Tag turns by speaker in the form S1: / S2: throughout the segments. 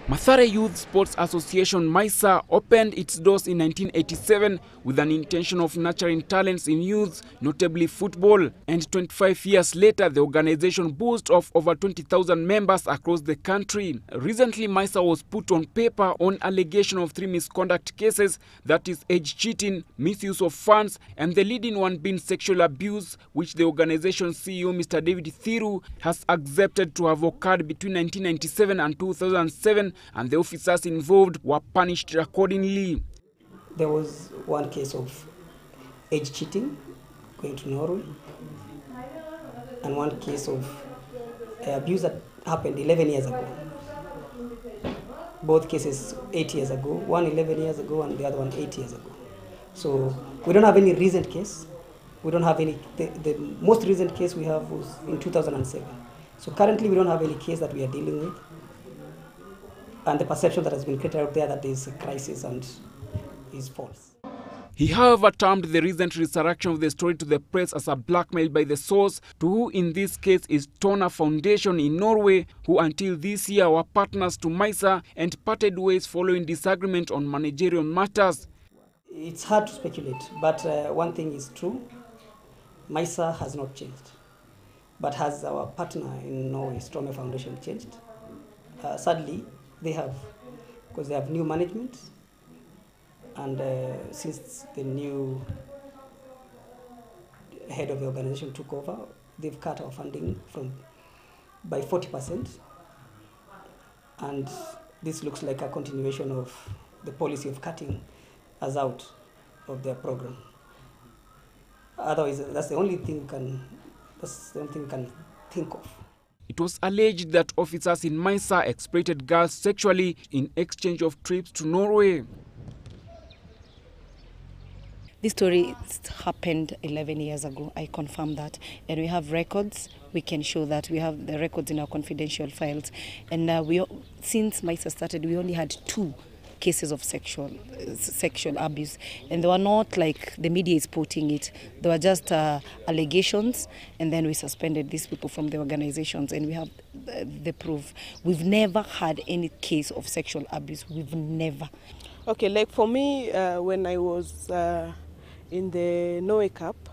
S1: Mathare Youth Sports Association MYSA opened its doors in 1987 with an intention of nurturing talents in youth, notably football. And 25 years later, the organization boasts of over 20,000 members across the country. Recently, MYSA was put on paper on allegation of 3 misconduct cases, that is age cheating, misuse of funds, and the leading one being sexual abuse, which the organization CEO Mr. Thiru has accepted to have occurred between 1997 and 2007. And the officers involved were punished accordingly.
S2: There was one case of age cheating going to Norway, and one case of abuse that happened 11 years ago. Both cases 8 years ago, one 11 years ago and the other one 8 years ago. So we don't have any recent case. We don't have any, the most recent case we have was in 2007. So currently we don't have any case that we are dealing with. And the perception that has been created out there that there is a crisis and is false.
S1: He, however, termed the recent resurrection of the story to the press as a blackmail by the source, to who in this case is Tona Foundation in Norway, who until this year were partners to MYSA and parted ways following disagreement on managerial matters.
S2: It's hard to speculate, but one thing is true, MYSA has not changed. But has our partner in Norway, Tona Foundation, changed? Sadly, they have, because they have new management, and since the new head of the organization took over, they've cut our funding by 40%, and this looks like a continuation of the policy of cutting us out of their program. Otherwise, that's the only thing we can think of.
S1: It was alleged that officers in MYSA exploited girls sexually in exchange of trips to Norway.
S3: This story happened 11 years ago. I confirm that. And we have records. We can show that. We have the records in our confidential files. And since MYSA started, we only had 2 cases of sexual abuse, and they were not like the media is putting it. They were just allegations, and then we suspended these people from the organizations, and we have the proof. We've never had any case of sexual abuse. We've never.
S4: Okay, like for me, when I was in the Norway Cup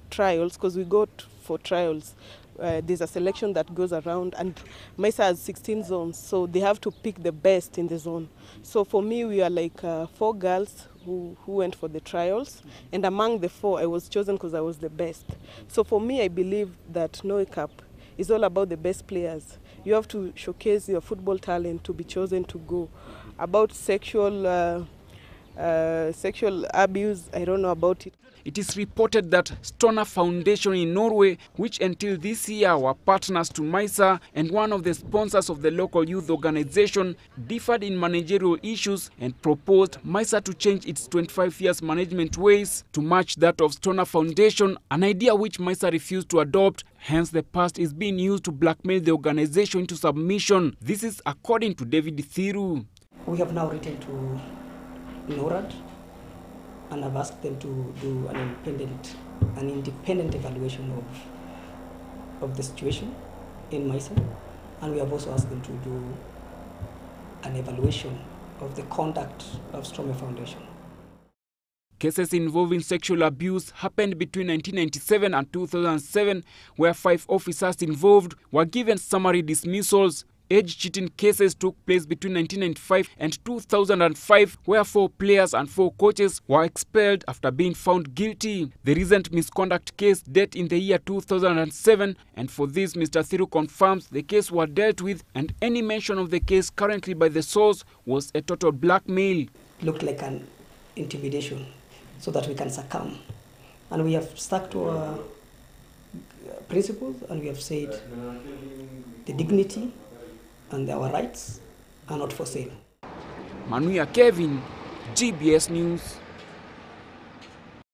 S4: trials, because we go for trials, there's a selection that goes around, and MYSA has 16 zones, so they have to pick the best in the zone. So for me, we are like 4 girls who went for the trials, and among the 4, I was chosen because I was the best. So for me, I believe that Norway Cup is all about the best players. You have to showcase your football talent to be chosen to go. About sexual abuse, I don't know about it.
S1: It is reported that Tona Foundation in Norway, which until this year were partners to MYSA and one of the sponsors of the local youth organization, differed in managerial issues and proposed MYSA to change its 25 years management ways to match that of Tona Foundation, an idea which MYSA refused to adopt. Hence, the past is being used to blackmail the organization into submission. This is according to Thiru.
S2: We have now written to NORAD, and I've asked them to do an independent evaluation of the situation in MYSA, and we have also asked them to do an evaluation of the conduct of Tona Foundation.
S1: Cases involving sexual abuse happened between 1997 and 2007, where 5 officers involved were given summary dismissals. Age cheating cases took place between 1995 and 2005, where 4 players and 4 coaches were expelled after being found guilty. The recent misconduct case dated in the year 2007, and for this, Mr. Thiru confirms the case was dealt with, and any mention of the case currently by the source was a total blackmail.
S2: Looked like an intimidation so that we can succumb. And we have stuck to our principles, and we have said the dignity and our rights are not for sale.
S1: Manuia Kevin, GBS News.